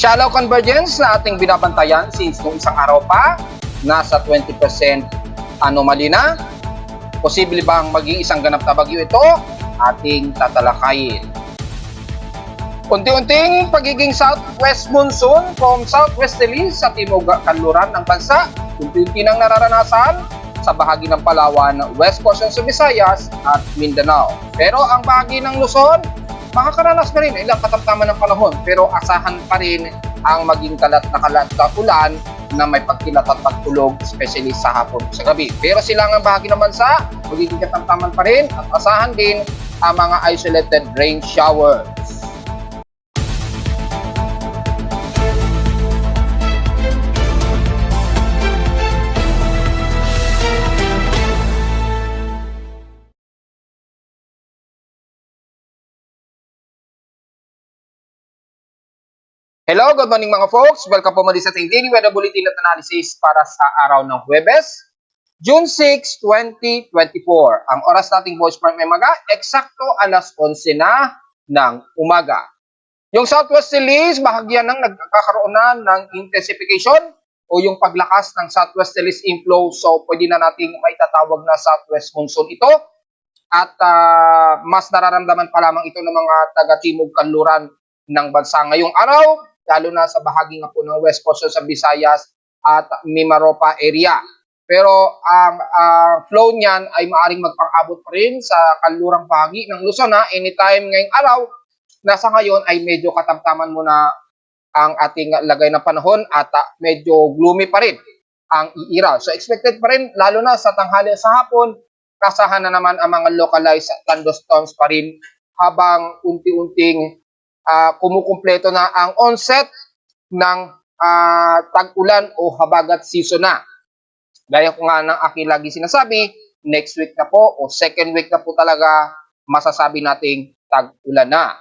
Shallow convergence na ating binabantayan since nung isang araw pa, nasa 20% anomaly na. Posible bang maging isang ganap na bagyo ito? Ating tatalakayin. Unti-unting pagiging southwest monsoon from southwesterly sa timog kanluran ng bansa. Unti-unti nang nararanasan sa bahagi ng Palawan, west portion sa Visayas at Mindanao. Pero ang bahagi ng Luzon, makakaranas na rin ilang katamtaman ng panahon, pero asahan pa rin ang maging kalat na ulan na may pagkilat at pagtulog, especially sa hapon sa gabi. Pero silangang bahagi ng bansa, magiging katamtaman pa rin at asahan din ang mga isolated rain showers. Hello, good morning mga folks. Welcome po muli sa ating daily weather bulletin at analysis para sa araw ng Huwebes, June 6, 2024. Ang oras nating voice prime may maga, eksakto alas 11 na ng umaga. Yung southwesterlies, bahagyan ng nagkakaroon na ng intensification o yung paglakas ng southwesterlies inflow. So, pwede na nating maitatawag na southwest monsoon ito. At mas nararamdaman pa lamang ito ng mga taga-timog kanluran ng bansa ngayong araw, lalo na sa bahagi nga po ng west portion sa Visayas at Mimaropa area. Pero ang flow niyan ay maaring magpang-abot pa rin sa kanlurang bahagi ng Luzon anytime ngayong araw. Nasa ngayon ay medyo katamtaman muna ang ating lagay ng panahon at medyo gloomy pa rin ang iiraw. So expected pa rin, lalo na sa tanghali sa hapon, kasahan na naman ang mga localized thunderstorms pa rin habang unti-unting kumukumpleto na ang onset ng tag-ulan o habagat season na. Gaya ko nga ng aking lagi sinasabi, next week na po o second week na po talaga masasabi nating tag-ulan na.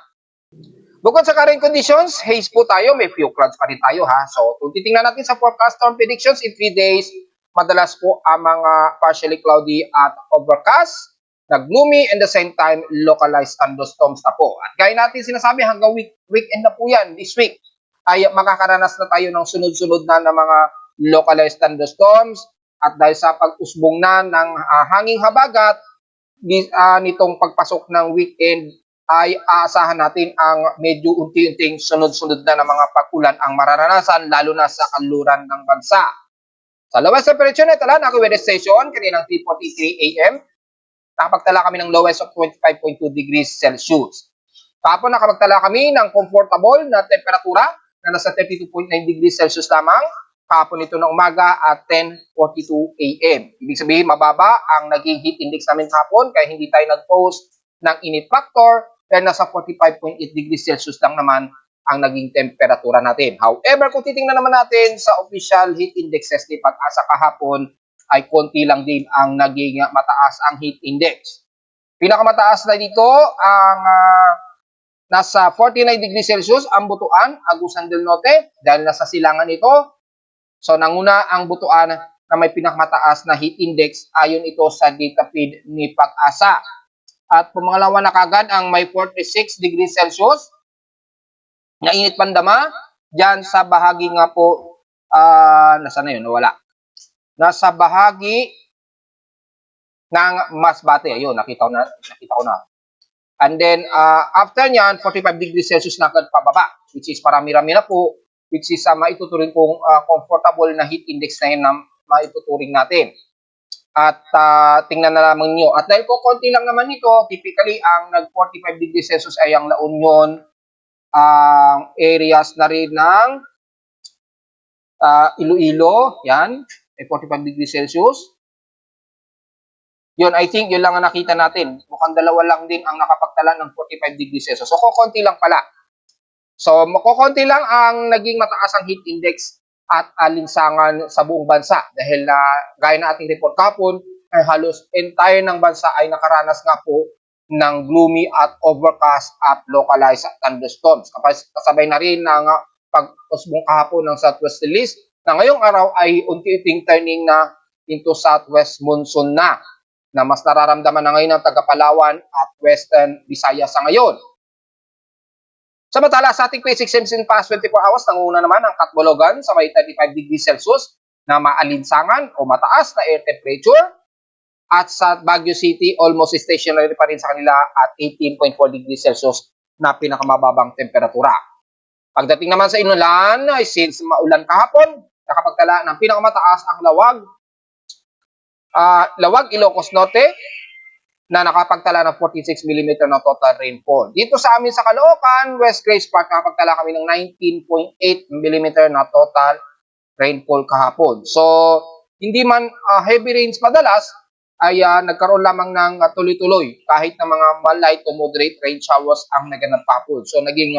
Bukod sa current conditions, haze po tayo, may few clouds pa rin tayo So, kung titingnan natin sa forecast storm predictions in 3 days, madalas po ang mga partially cloudy at overcast, gloomy and the same time localized thunderstorms na po. At gaya natin sinasabi hanggang weekend na po yan, this week, ay makakaranas na tayo ng sunod-sunod na ng mga localized thunderstorms at dahil sa pag-usbong na ng hanging habagat, nitong pagpasok ng weekend ay aasahan natin ang medyo unti-unting sunod-sunod na ng mga pag-ulan ang mararanasan lalo na sa kanluran ng bansa. Sa lowest temperature na tala, ako weather station, kaninang 3:43 AM, nakapagtala kami ng lowest of 25.2 degrees Celsius. Tapos nakapagtala kami ng comfortable na temperatura na nasa 32.9 degrees Celsius lamang kahapon ito ng umaga at 10:42 AM. Ibig sabihin, mababa ang naging heat index namin kahapon kaya hindi tayo nag-post ng init factor dahil nasa 45.8 degrees Celsius lang naman ang naging temperatura natin. However, kung titingnan naman natin sa official heat indexes ni Pag-asa kahapon, ay konti lang din ang naging mataas ang heat index. Pinakamataas na dito ang nasa 49 degrees Celsius ang Butuan, Agusan del Norte, dahil nasa silangan ito. So nanguna ang Butuan na may pinakamataas na heat index ayon ito sa data feed ni Pag-asa. At pumangalawa na kagad ang may 46 degrees Celsius na init pandama diyan sa bahagi nga po nasa na yun, nawala. Nasa bahagi ng Masbate. Ayun, nakita ko na. And then, after nyan, 45 degrees Celsius na agad pababa, which is parami-rami na po, which is maituturing kong comfortable na heat index na yun na maituturing natin. At tingnan na lamang nyo. At dahil ko konti lang naman nito, typically, ang nag-45 degrees Celsius ay ang La Union, ang areas na rin ng Iloilo, yan, ay 45 degrees Celsius. Yun, I think yun lang ang nakita natin. Mukhang dalawa lang din ang nakapagtala ng 45 degrees Celsius. So, kukunti lang pala. So, kukunti lang ang naging mataas ang heat index at alinsangan sa buong bansa. Dahil gaya na ating report kahapon, ay halos entire ng bansa ay nakaranas nga po ng gloomy at overcast at localized thunderstorms. Kasabay na rin ng pag-usbong kahapon ng southwesterlies na ngayong araw ay unti-unting turning na into southwest monsoon na mas nararamdaman na ngayon ng taga Palawan at Western Visayas sa ngayon. Samantala sa ating PSX in past 24 hours, nanguna naman ang Catbalogan sa may 35 degrees Celsius na maalinsangan o mataas na air temperature. At sa Baguio City, almost stationary pa rin sa kanila at 18.4 degrees Celsius na pinakamababang temperatura. Pagdating naman sa inulan, ay since maulan kahapon, nakapagtala ng pinakamataas ang Lawag Ilocos Norte na nakapagtala ng 46 mm na total rainfall. Dito sa amin sa Caloocan, West Grace Park, nakapagtala kami ng 19.8 mm na total rainfall kahapon. So, hindi man heavy rains madalas, ay nagkaroon lamang ng tuloy-tuloy kahit na mga light to moderate rain showers ang naganap kahapon. So, naging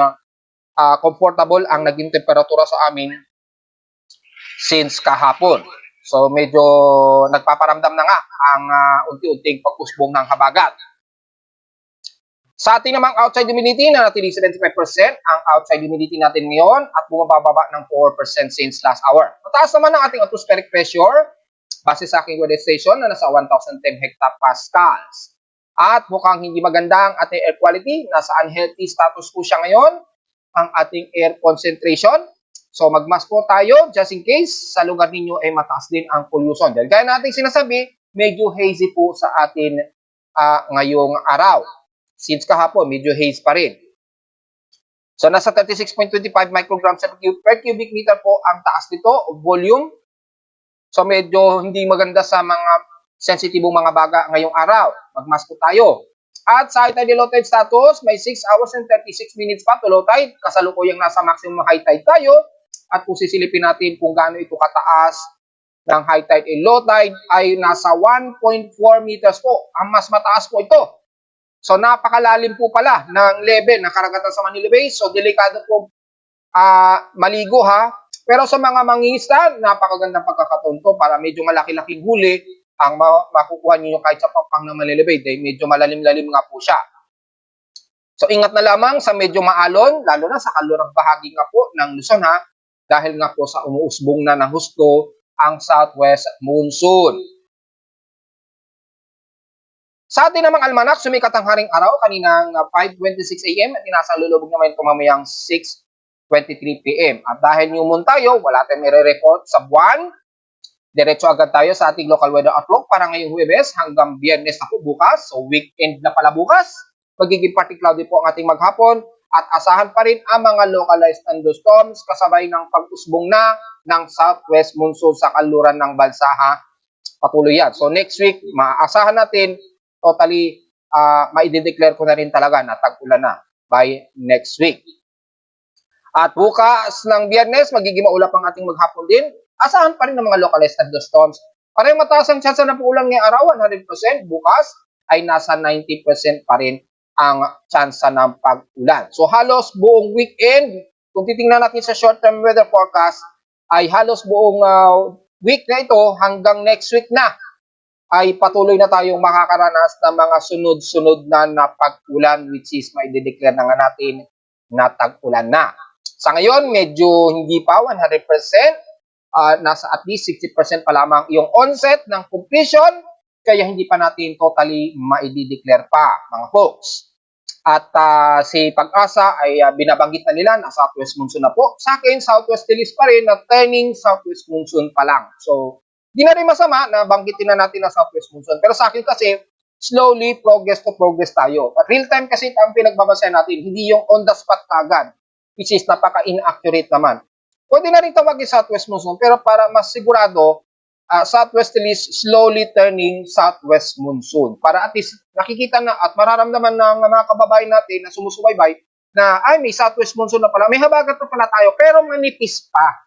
comfortable ang naging temperatura sa amin since kahapon. So, medyo nagpaparamdam na nga ang unti-unting pag-usbong ng habagat. Sa ating namang outside humidity na natiling 75%, ang outside humidity natin ngayon at bumababa ng 4% since last hour. Mataas naman ang ating atmospheric pressure base sa aking weather station na nasa 1,010 hectopascals. At mukhang hindi maganda ang ating air quality, nasa unhealthy status po siya ngayon, ang ating air concentration. So magmask po tayo just in case sa lugar ninyo ay mataas din ang pollution. Dahil gaya natin sinasabi, medyo hazy po sa atin ngayong araw. Since kahapon, medyo haze pa rin. So nasa 36.25 micrograms per cubic meter po ang taas nito, volume. So medyo hindi maganda sa mga sensitibong mga baga ngayong araw. Magmask po tayo. At sa high tide low tide status, may 6 hours and 36 minutes pa to low tide. Kasalukuyang nasa maximum high tide tayo. At kung sisilipin natin kung gaano ito kataas ng high tide and low tide, ay nasa 1.4 meters po. Ang mas mataas po ito. So napakalalim po pala ng level ng karagatan sa Manila Bay. So delikado po maligo ha. Pero sa mga mangingisda, napakagandang pagkakataon to para medyo malaki-laking huli ang makukuha niyo kahit sa pampang ng Manila Bay dahil medyo malalim-lalim nga po siya. So ingat na lamang sa medyo maalon, lalo na sa kalurang bahagi nga po ng Luzon ha, dahil nga po sa umuusbong na ng husto ang southwest monsoon. Sa atin namang almanak, sumikat ang haring araw kaninang 5:26 AM at inasang lulubog naman ito mamayang 6:23 PM. At dahil new moon tayo, wala tayong i-report sa buwan. Diretso agad tayo sa ating local weather outlook para ngayong Huwebes hanggang Biyernes na po bukas. So weekend na pala bukas. Magiging partly cloudy po ang ating maghapon at asahan pa rin ang mga localized thunderstorms kasabay ng pag-usbong na ng southwest monsoon sa kaluran ng bansa ha. Patuloy yan. So next week, maaasahan natin totally maide-declare ko na rin talaga na tag-ulan na by next week. At bukas ng Biyernes, magiging maulap ang ating maghapon din. Asahan pa rin ng mga localized thunderstorms. Parang mataas ang chance na paulan ngayong araw, 100%. Bukas ay nasa 90% pa rin ang chance ng pag-ulan. So halos buong weekend, kung titingnan natin sa short-term weather forecast, ay halos buong week na ito hanggang next week na ay patuloy na tayong makakaranas ng mga sunod-sunod na pag-ulan which is maide-declare na nga natin na tag-ulan na. Sa ngayon, medyo hindi pa 100%, nasa at least 60% pa lamang yung onset ng completion, kaya hindi pa natin totally maide-declare pa, mga folks. At si Pag-asa ay binabanggit na nila na southwest monsoon na po. Sa akin, southwest stilis pa rin na turning southwest monsoon pa lang. So, di na rin masama na banggitin na natin na southwest monsoon. Pero sa akin kasi, slowly progress to progress tayo. At real time kasi ang pinagbabasayan natin, hindi yung on the spot kagad, which is napaka-inaccurate naman. Pwede na rin tawagin southwest monsoon, pero para mas sigurado, southwest is slowly turning southwest monsoon. Para at least nakikita na at mararamdaman ng mga kababayan natin na sumusubaybay na ay may southwest monsoon na pala, may habagat na pala tayo, pero manipis pa.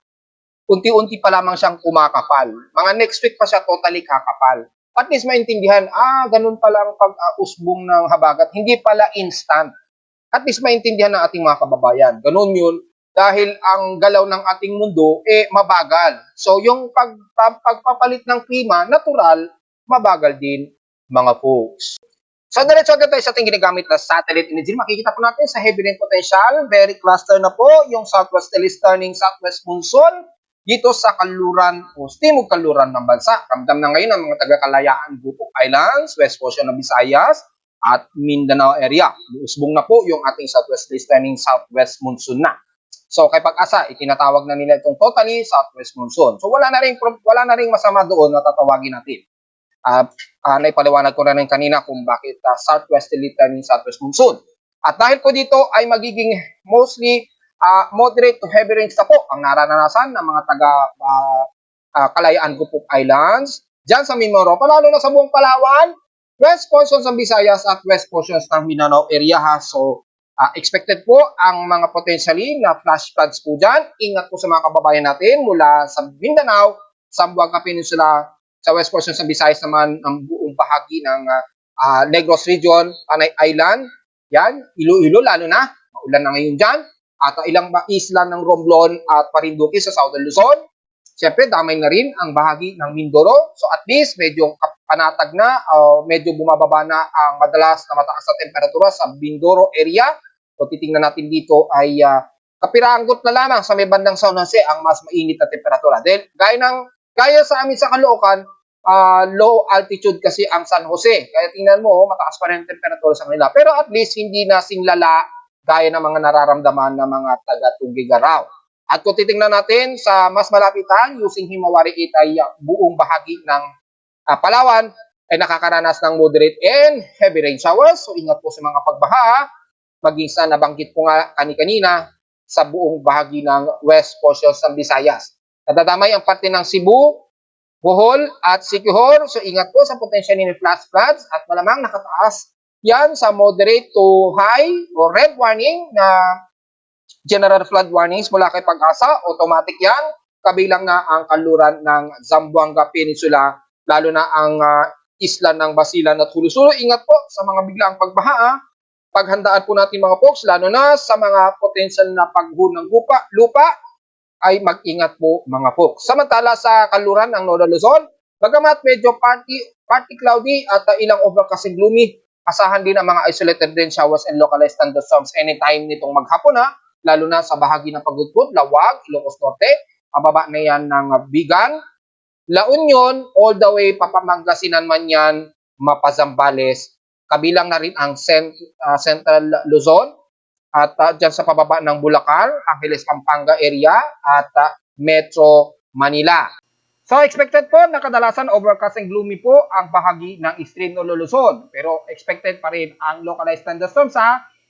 Unti-unti pa lamang siyang kumakapal. Mga next week pa siya totally kakapal. At least maintindihan, ganun pala ang pag-usbong ng habagat. Hindi pala instant. At least maintindihan ng ating mga kababayan. Ganun yun. Dahil ang galaw ng ating mundo, mabagal. So, yung pagpapalit ng klima, natural, mabagal din, mga folks. So, diretso agad tayo sa ating ginagamit na satellite imaging. Makikita po natin sa heavy rain potential, very cluster na po, yung southwest is turning southwest monsoon dito sa kaluran o timog kaluran ng bansa. Ramdam na ngayon ang mga taga-Kalayaan, Group of Islands, West Portion ng Visayas, at Mindanao area. Usbong na po yung ating southwesterly trending southwest monsoon na. So kay Pag-asa, itinatawag na nila itong totally southwest monsoon. So wala na ring masama doon na tatawagin natin. Naipaliwanag ko na rin kanina kung bakit southwesterly trending southwest monsoon. At dahil po dito ay magiging mostly moderate to heavy rains na po ang nararanasan ng mga taga Kalayaan Gupok Islands, dyan sa Mindoro, palalo na sa buong Palawan, west portions ng Visayas at west portions ng Mindanao area ha. So, expected po ang mga potentially na flash floods po dyan. Ingat po sa mga kababayan natin mula sa Mindanao, Zamboanga Peninsula, sa west portions ng Visayas naman ang buong bahagi ng Negros Region, Panay Island, yan, Iloilo lalo na, maulan na ngayon dyan, at ilang isla ng Romblon at Marinduque sa Southern Luzon. Siyempre, damay na rin ang bahagi ng Mindoro. So at least, medyo panatag na, medyo bumababa na ang madalas na mataas na temperatura sa Mindoro area. So titingnan natin dito ay kapiranggot na lamang sa may bandang San Jose ang mas mainit na temperatura. Dahil gaya sa amin sa Caloocan, low altitude kasi ang San Jose. Kaya tingnan mo, mataas pa rin ang temperatura sa kanila. Pero at least, hindi na singlala gaya ng mga nararamdaman ng mga taga-Tugigaraw. At kung titingnan natin sa mas malapitan, using Himawari 8 ay buong bahagi ng Palawan ay nakakaranas ng moderate and heavy rain showers. So ingat po sa mga pagbaha, maging sa nabanggit po nga kanina sa buong bahagi ng west portions ng Visayas. Nadadamay ang parte ng Cebu, Bohol at Siquijor. So ingat po sa potential ni flash floods at malamang nakataas yan sa moderate to high o red warning na general flood warnings mula kay Pag-asa. Automatic yan. Kabilang na ang kanluran ng Zamboanga Peninsula, lalo na ang isla ng Basilan at Hulusulo. Ingat po sa mga biglaang pagbaha. Paghandaan po natin mga folks, lalo na sa mga potential na pagguho ng lupa, ay mag-ingat po mga folks. Samantala sa kanluran ng Northern Luzon, bagamat medyo partly cloudy at ilang overcast and gloomy, asahan din ang mga isolated rain showers and localized thunderstorms anytime nitong maghapon lalo na sa bahagi ng Pagudpud, Lawag, Ilocos Norte, pababa na yan ng Bigan, La Union, all the way Papamangasinan man yan, Mapazambales, kabilang na rin ang Central Luzon, at dyan sa pababa ng Bulacan, Angeles, Pampanga area, at Metro Manila. So expected po na kadalasan overcast and gloomy po ang bahagi ng extreme Northern Luzon. Pero expected pa rin ang localized thunderstorms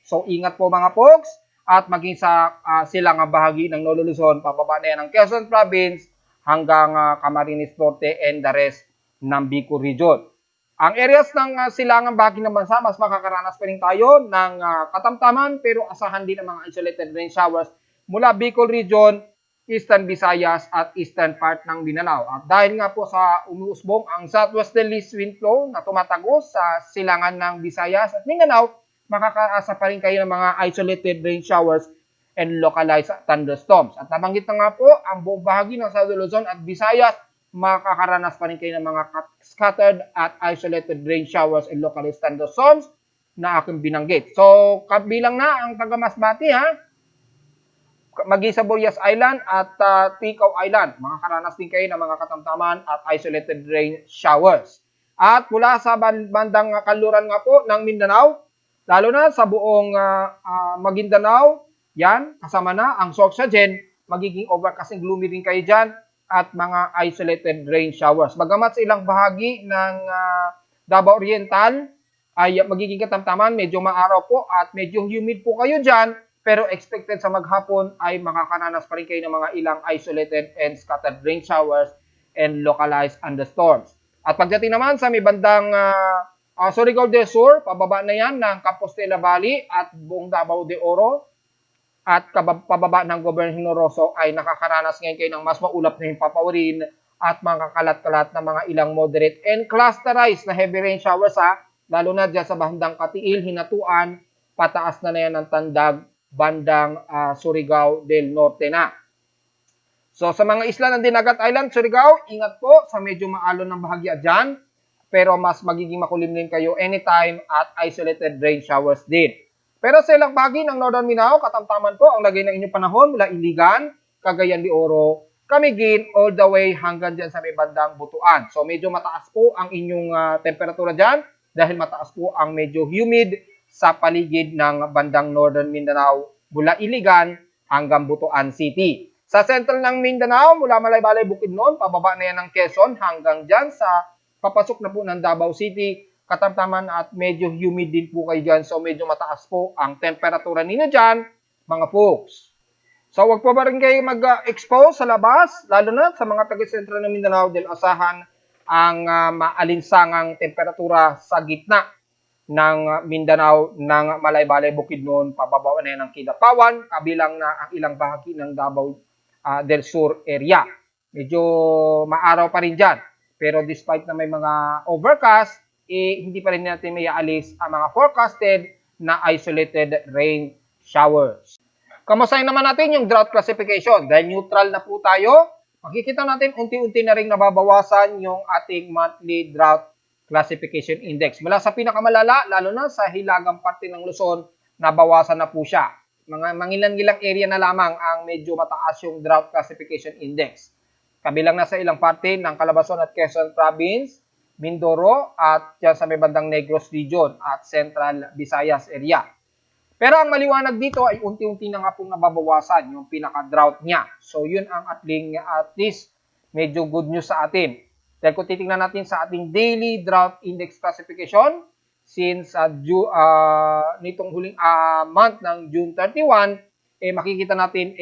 So ingat po mga folks. At maging sa silangang bahagi ng Northern Luzon, pababa na yan ng Quezon Province hanggang Camarines Norte and the rest ng Bicol Region. Ang areas ng silangang bahagi ng bansa, mas makakaranas pa rin tayo ng katamtaman pero asahan din ang mga isolated rain showers mula Bicol Region, Eastern Visayas at Eastern part ng Mindanao. At dahil nga po sa umuusbong ang southwesterly wind flow na tumatagos sa silangan ng Visayas at Mindanao, makakaasa pa rin kayo ng mga isolated rain showers and localized thunderstorms. At nabanggit na nga po, ang buong bahagi ng Southern Luzon at Visayas, makakaranas pa rin kayo ng mga scattered at isolated rain showers and localized thunderstorms na aking binanggit. So, kabilang na ang taga Masbate maging sa Boyas Island at Ticao Island. Makakaranas din kayo ng mga katamtaman at isolated rain showers. At mula sa bandang kanluran nga po ng Mindanao, lalo na sa buong Maguindanao, yan, kasama na ang Sorsogen, magiging overcast and gloomy rin kayo dyan at mga isolated rain showers. Bagamat sa ilang bahagi ng Davao Oriental ay magiging katamtaman, medyo maaraw po at medyo humid po kayo dyan, pero expected sa maghapon ay makakaranas pa rin kayo ng mga ilang isolated and scattered rain showers and localized thunderstorms. At pagdating naman sa may bandang Surigao del Sur, pababa na yan ng Compostela Valley at buong Davao de Oro at pababa ng Governor Generoso ay nakakaranas ngayon kayo ng mas maulap na himpapawirin at mga kalat-kalat na mga ilang moderate and clusterized na heavy rain showers lalo na dyan sa bandang Katiil, Hinatuan, pataas na yan ng Tandag, bandang Surigao del Norte na. So sa mga isla ng Dinagat Island, Surigao, ingat po sa medyo maalon ng bahagya dyan. Pero mas magiging makulim din kayo anytime at isolated rain showers din. Pero sa ilang bahagi ng Northern Mindanao, katamtaman po ang lagay ng inyong panahon mula Iligan, Cagayan de Oro, Camiguin, all the way hanggang dyan sa may bandang Butuan. So medyo mataas po ang inyong temperatura dyan. dahil mataas po ang medyo humid sa paligid ng bandang Northern Mindanao mula Iligan hanggang Butuan City. Sa sentral ng Mindanao, mula Malaybalay, Bukidnon, pababa na yan ng Quezon hanggang dyan sa papasok na po ng Davao City, katamtaman at medyo humid din po kayo dyan. So medyo mataas po ang temperatura ninyo dyan, mga folks. So wag po ba rin kayo mag-expose sa labas, lalo na sa mga taga-sentral ng Mindanao dahil asahan ang maalinsangang temperatura sa gitna ng Mindanao, ng Malaybalay, Bukidnon, pababa na yan ng Kidapawan, kabilang na ang ilang bahagi ng Davao del Sur area. Medyo maaraw pa rin dyan. Pero despite na may mga overcast, hindi pa rin natin may aalis ang mga forecasted na isolated rain showers. Kamustahin naman natin yung drought classification. Dahil neutral na po tayo, makikita natin unti-unti na rin nababawasan yung ating monthly drought classification index. Mula sa pinakamalala, lalo na sa hilagang parte ng Luzon, nabawasan na po siya. Mga mangilan-gilang area na lamang ang medyo mataas yung drought classification index. Kabilang na sa ilang parte ng Calabarzon at Quezon Province, Mindoro at dyan sa may bandang Negros Region at Central Visayas area. Pero ang maliwanag dito ay unti-unti na nga pong nababawasan yung pinaka-drought niya. So yun ang at least medyo good news sa atin. Dahil kung titingnan natin sa ating daily drought index classification, since nitong huling month ng June 31, makikita natin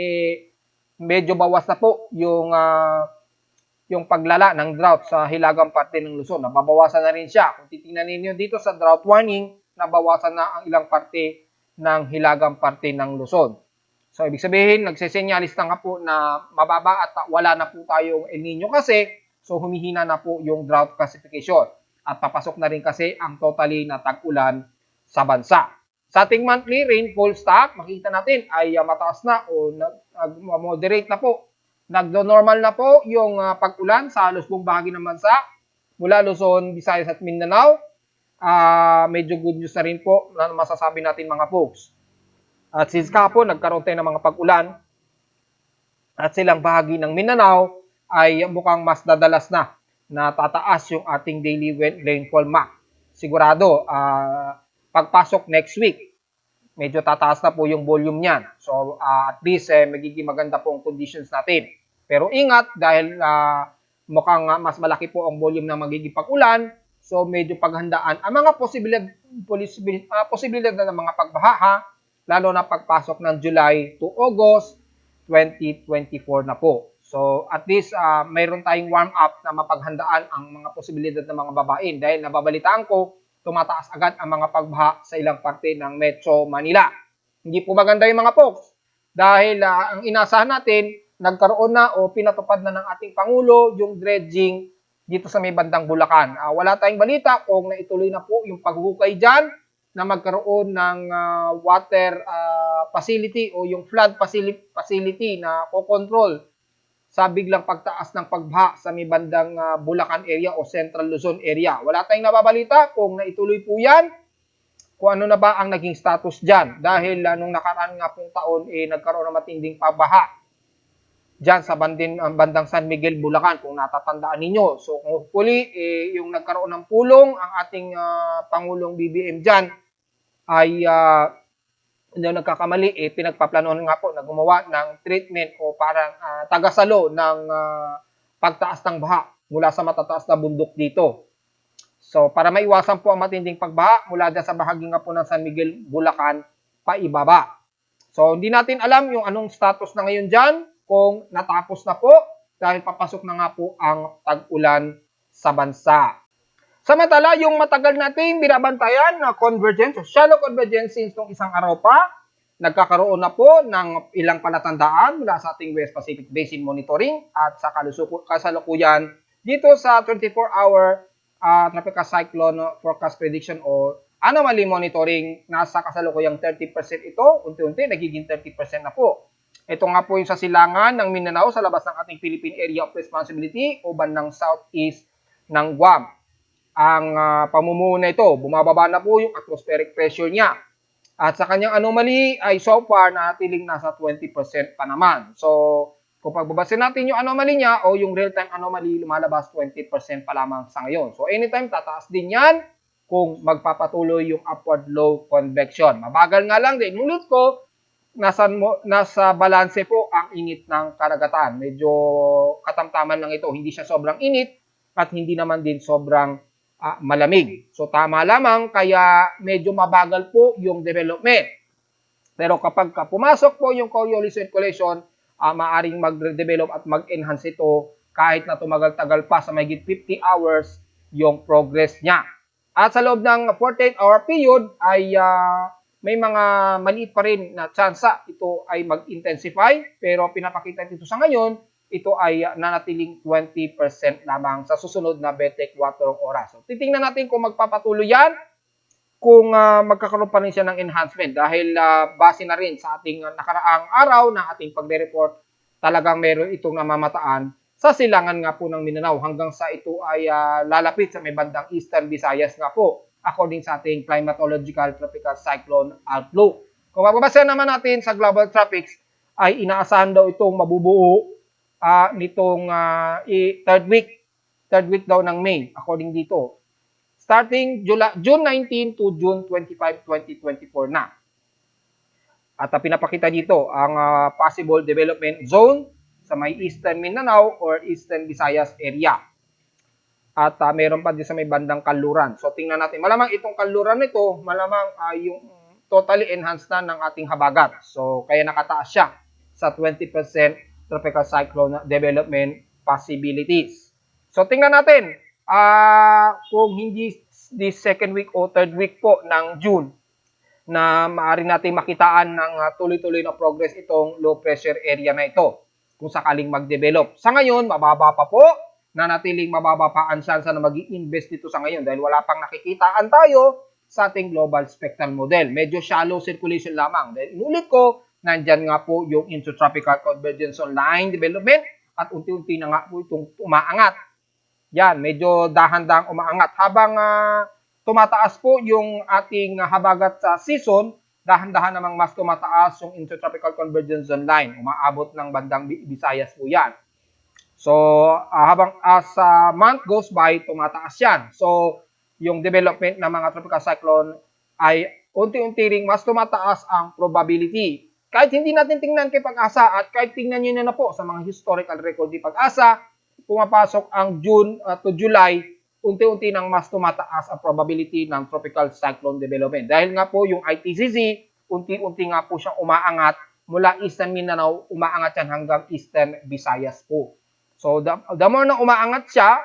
medyo bawas na po yung paglala ng drought sa hilagang parte ng Luzon. Nababawasan na rin siya. Kung titingnan ninyo dito sa drought warning, nabawasan na ang ilang parte ng hilagang parte ng Luzon. So, ibig sabihin, nagsesenyalis na nga po na mababa at wala na po tayong El Nino kasi, so humihina na po yung drought classification. At papasok na rin kasi ang totally na tag-ulan sa bansa. Sa ating monthly rainfall stock, makikita natin ay mataas na o moderate na po. Nagdo-normal na po yung pag-ulan sa halos buong bahagi ng bansa mula Luzon, Visayas at Mindanao. Medyo good news na rin po na masasabi natin mga folks. At since kahapon nagkaroon tayo ng mga pag-ulan at silang bahagi ng Mindanao ay mukhang mas dadalas na tataas yung ating daily rainfall map. Sigurado, pagpasok next week, medyo tataas na po yung volume niyan. So at least magiging maganda po ang conditions natin. Pero ingat dahil mukhang mas malaki po ang volume na magiging pag-ulan. So medyo paghandaan ang mga posibilidad na ng mga pagbaha, lalo na pagpasok ng July to August 2024 na po. So at least mayroon tayong warm up na mapaghandaan ang mga posibilidad ng mga babain dahil nababalitaan ko tumataas agad ang mga pagbaha sa ilang parte ng Metro Manila. Hindi po maganda yung mga folks dahil ang inasahan natin nagkaroon na o pinatupad na ng ating Pangulo yung dredging dito sa may bandang Bulacan. Wala tayong balita kung naituloy na po yung paghukay dyan na magkaroon ng water facility o yung flood facility na kokontrol sa biglang pagtaas ng pagbaha sa may bandang Bulacan area o Central Luzon area. Wala tayong nababalita kung naituloy po yan, kung ano na ba ang naging status dyan. Dahil nung nakaraan nga pong taon, nagkaroon ng matinding pagbaha dyan sa bandang San Miguel, Bulacan, kung natatandaan ninyo. So, kung hopefully, yung nagkaroon ng pulong, ang ating Pangulong BBM dyan, ay, hindi nagkakamali, pinagpaplanohan nga po na gumawa ng treatment o parang tagasalo ng pagtaas ng baha mula sa matataas na bundok dito. So, para maiwasan po ang matinding pagbaha mula dyan sa bahagi nga po ng San Miguel, Bulacan, paibaba. So, hindi natin alam yung anong status na ngayon dyan, kung natapos na po dahil papasok na nga po ang tag-ulan sa bansa. Samantala, yung matagal natin binabantayan na convergence o shallow convergence since nung isang araw pa, nagkakaroon na po ng ilang palatandaan mula sa ating West Pacific Basin Monitoring at sa kasalukuyan dito sa 24-hour Tropical Cyclone Forecast Prediction o Anomaly Monitoring. Nasa kasalukuyang 30% ito, unti-unti nagiging 30% na po. Ito nga po yung sa silangan ng Mindanao sa labas ng ating Philippine Area of Responsibility o bandang southeast ng Guam. Ang pamumuno ito, bumababa na po yung atmospheric pressure niya. At sa kanyang anomaly ay so far natiling nasa 20% pa naman. So, kung pagbabasin natin yung anomaly niya o yung real-time anomaly, lumalabas 20% pa lamang sa ngayon. So, anytime tataas din yan kung magpapatuloy yung upward low convection. Mabagal nga lang din. Ulit ko, nasa balanse po ang init ng karagatan. Medyo katamtaman lang ito. Hindi siya sobrang init at hindi naman din sobrang malamig. So tama lamang, kaya medyo mabagal po yung development. Pero kapag pumasok po yung Coriolis circulation, maaring mag-develop at mag-enhance ito kahit na tumagal-tagal pa sa mahigit 50 hours yung progress niya. At sa loob ng 48-hour period ay may mga maliit pa rin na tsansa ito ay mag-intensify, pero pinapakita dito sa ngayon, ito ay nanatiling 20% lamang sa susunod na 24 oras. So, titingnan natin kung magpapatuloy yan, kung magkakaroon pa rin siya ng enhancement dahil base na rin sa ating nakaraang araw na ating pagre-report, talagang meron itong namamataan sa silangan nga po ng Mindanao hanggang sa ito ay lalapit sa may bandang Eastern Visayas nga po according sa ating climatological tropical cyclone outlook. Kung mababasa naman natin sa global tropics ay inaasahan daw itong mabubuo nitong third week daw ng May according dito. Starting June 19 to June 25, 2024 na. At pinapakita dito ang possible development zone sa may Eastern Mindanao or Eastern Visayas area. At meron pa din sa may bandang Kanluran. So tingnan natin. Malamang itong Kanluran nito, malamang yung totally enhanced na ng ating habagat. So kaya nakataas siya sa 20% tropical cyclone development possibilities. So tingnan natin kung hindi this second week o third week po ng June na maaari natin makitaan ng tuloy-tuloy na progress itong low pressure area na ito kung sakaling mag-develop. Sa ngayon, mababa pa po, nanatiling mababa pa ang chance na mag-i-invest dito sa ngayon dahil wala pang nakikitaan tayo sa ating global spectral model. Medyo shallow circulation lamang. Dahil inulit ko, nandyan nga po yung intertropical convergence line development at unti-unti na nga po itong umaangat. Yan, medyo dahan-dahang umaangat. Habang tumataas po yung ating habagat sa season, dahan-dahan namang mas tumataas yung intertropical convergence zone line. Umaabot ng bandang Visayas po yan. So, habang as month goes by, tumataas yan. So, yung development ng mga tropical cyclone ay unti-unti ring mas tumataas ang probability. Kahit hindi natin tingnan kay Pag-asa at kahit tingnan nyo na po sa mga historical record ni Pag-asa, pumapasok ang June to July, unti-unti nang mas tumataas ang probability ng tropical cyclone development. Dahil nga po yung ITCZ, unti-unti nga po siyang umaangat mula Eastern Mindanao, umaangat yan hanggang Eastern Visayas po. So, the more na umaangat siya,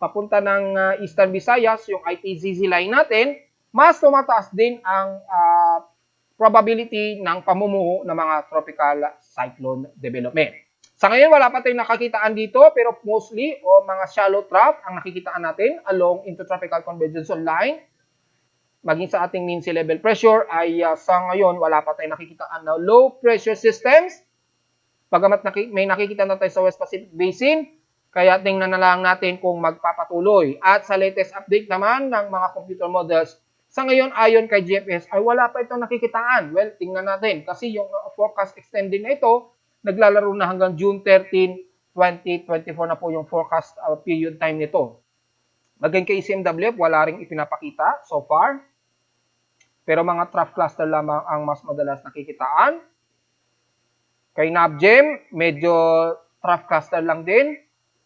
papunta ng Eastern Visayas, yung ITCZ line natin, mas tumataas din ang probability ng pamumuho ng mga tropical cyclone development. Sa ngayon, wala pa tayong nakakitaan dito, pero mostly, mga shallow trough ang nakikitaan natin along intertropical convergence line. Maging sa ating mean sea level pressure ay sa ngayon, wala pa tayong nakikitaan na low pressure systems. Pagamat may nakikita na tayo sa West Pacific Basin, kaya tingnan na lang natin kung magpapatuloy. At sa latest update naman ng mga computer models, sa ngayon, ayon kay GFS, ay wala pa itong nakikitaan. Well, tingnan natin. Kasi yung forecast extending na ito, naglalaro na hanggang June 13, 2024 na po yung forecast period time nito. Maging kay CMWF, wala ring ipinapakita so far. Pero mga trough cluster lamang ang mas madalas nakikitaan. Kay NAVGEM, medyo trough cluster lang din.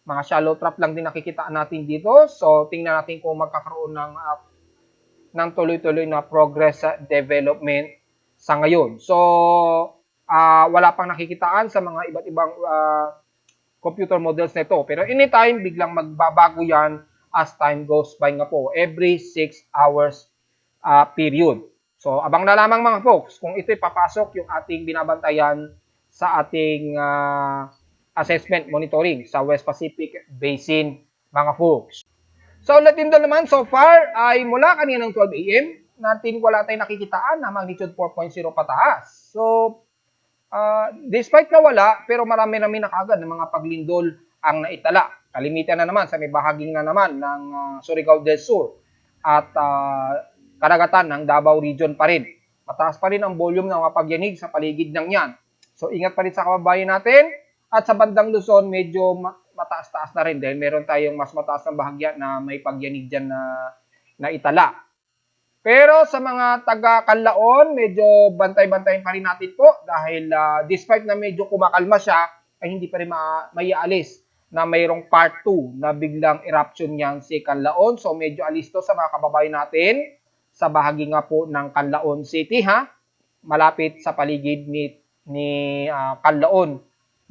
Mga shallow trough lang din nakikitaan natin dito. So, tingnan natin kung magkakaroon ng tuloy-tuloy na progress sa development sa ngayon. So, wala pang nakikitaan sa mga iba't ibang computer models nito. Pero anytime, biglang magbabago yan as time goes by nga po. Every 6 hours period. So, abang na lamang mga folks kung ito'y papasok yung ating binabantayan sa ating assessment monitoring sa West Pacific Basin mga folks. So, Latindo naman so far ay mula kanina ng 12 AM natin wala tayong nakikitaan na magnitude 4.0 pataas. So, despite na wala, pero marami-rami na kagad ng mga paglindol ang naitala. Kalimitan na naman sa may bahaging na naman ng Surigao del Sur at karagatan ng Davao Region pa rin. Mataas pa rin ang volume ng mga pagyanig sa paligid ng yan. So, ingat pa rin sa kababayan natin. At sa bandang Luzon, medyo mataas-taas na rin dahil meron tayong mas mataas na bahagya na may pagyanig dyan na itala. Pero sa mga taga Canlaon, medyo bantay-bantayin pa rin natin po dahil despite na medyo kumakalma siya, ay hindi pa rin maiaalis na mayroong part 2 na biglang eruption niyan si Canlaon. So medyo alisto sa mga kababayan natin sa bahagi nga po ng Canlaon City ha, malapit sa paligid ni Canlaon,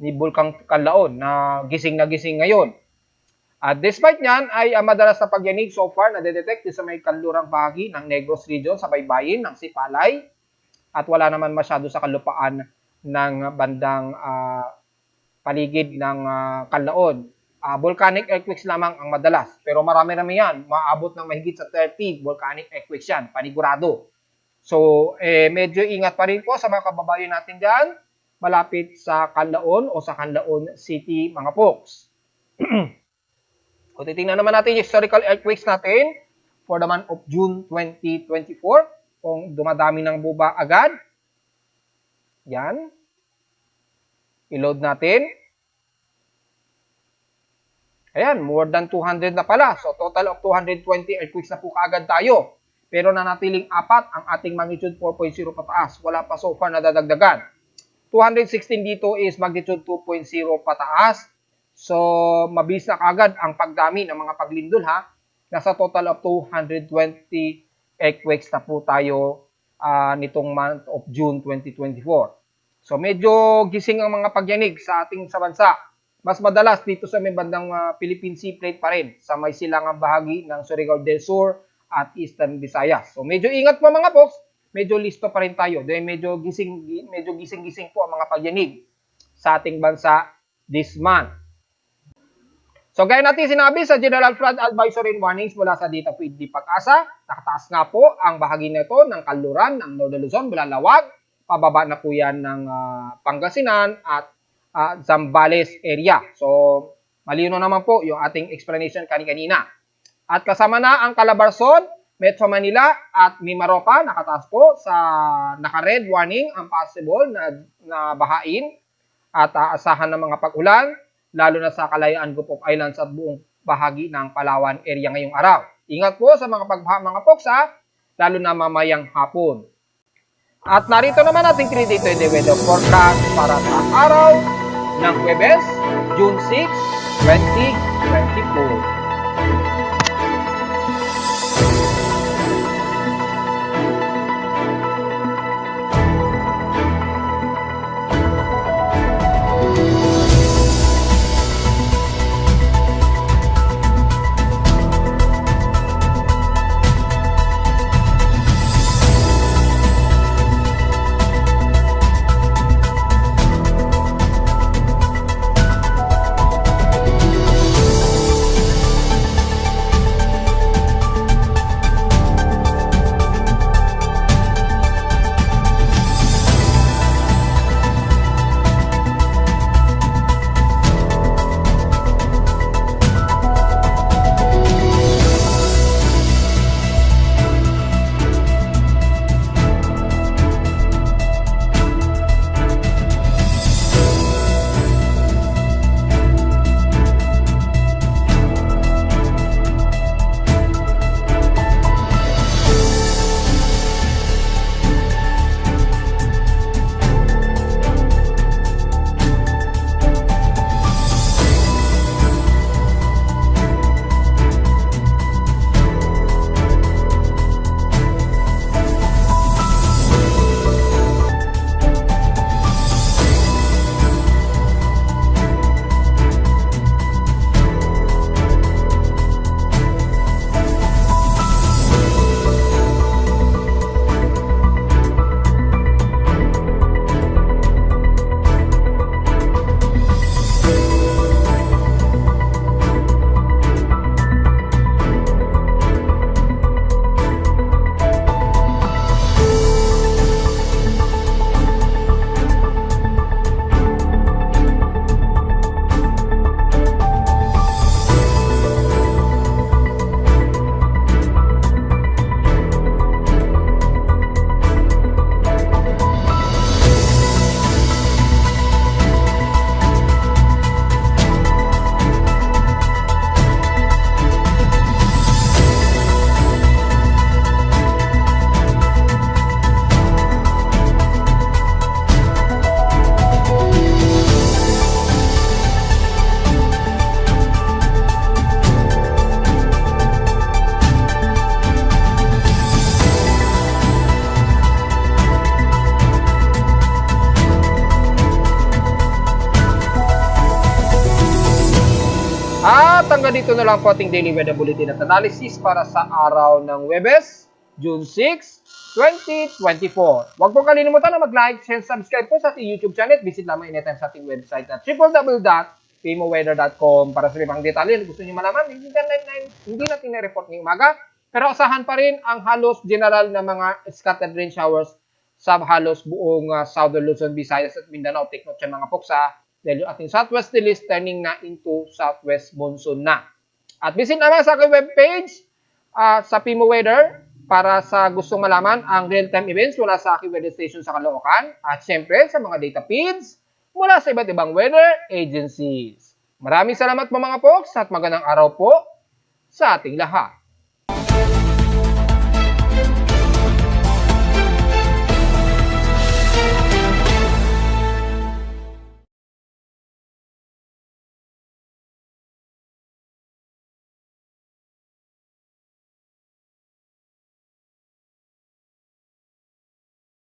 ni Bulkang Canlaon na gising ngayon. At despite niyan ay madalas na pagyanig so far na detect sa may kanlurang bahagi ng Negros Region sa baybayin ng Sipalay at wala naman masyado sa kalupaan ng bandang paligid ng Canlaon. Volcanic earthquakes lamang ang madalas pero marami-rami yan, maabot ng mahigit sa 30 volcanic earthquakes yan, panigurado. So medyo ingat pa rin po sa mga kababayan natin dyan malapit sa Canlaon o sa Canlaon City mga folks. Kung titingnan naman natin yung historical earthquakes natin for the month of June 2024, kung dumadami ng buba agad, yan, i-load natin. Ayan, more than 200 na pala. So, total of 220 earthquakes na po kaagad tayo. Pero nanatiling 4 ang ating magnitude 4.0 pataas. Wala pa so far na dadagdagan. 216 dito is magnitude 2.0 pataas. So, mabilis na kagad ang pagdami ng mga paglindol ha. Nasa total of 220 earthquakes na po tayo nitong month of June 2024. So, medyo gising ang mga pagyanig sa ating sa bansa. Mas madalas dito sa may bandang Philippine Sea Plate pa rin sa may silangang bahagi ng Surigao del Sur at Eastern Visayas. So, medyo ingat po mga folks. Medyo listo pa rin tayo. Dahil medyo gising-gising po ang mga pagyanig sa ating bansa this month. So, gaya natin sinabi sa General Flood Advisory and Warnings mula sa Data PhilD Pag-asa, nakataas nga po ang bahagi nito ng kanluran ng Northern Luzon, Bulalawag, pababa na po yan ng Pangasinan at Zambales area. So, malino naman po yung ating explanation kanina. At kasama na ang Calabarzon, Metro Manila at Mimaropa, nakataas po sa naka-red warning ang possible na bahain at aasahan ng mga pag-ulan, lalo na sa Kalayaan Group of Islands at buong bahagi ng Palawan area ngayong araw. Ingat po sa mga pagbaha mga folks ha, lalo na mamayang hapon. At narito naman ating 3-day weather forecast para sa araw ng Huwebes, June 6, 2024. At hanggang dito na lang po ating daily weather bulletin at analysis para sa araw ng Huwebes, June 6, 2024. Huwag po kalilimutan na mag-like, share, subscribe po sa ating YouTube channel. Visit lamang anytime sa ating website at www.pimoweather.com para sa ibang detalye. Gusto niyo malaman, hindi natin na-report ngayong umaga. Pero asahan pa rin ang halos general na mga scattered rain showers sa halos buong Southern Luzon, Visayas at Mindanao. Take note yan mga poksa. Dahil yung ating southwest is turning na into southwest monsoon na. At visit naman sa aking webpage sa Pimo Weather para sa gustong malaman ang real-time events mula sa aking weather station sa Caloocan at syempre sa mga data feeds mula sa iba't ibang weather agencies. Maraming salamat po mga folks at magandang araw po sa ating lahat.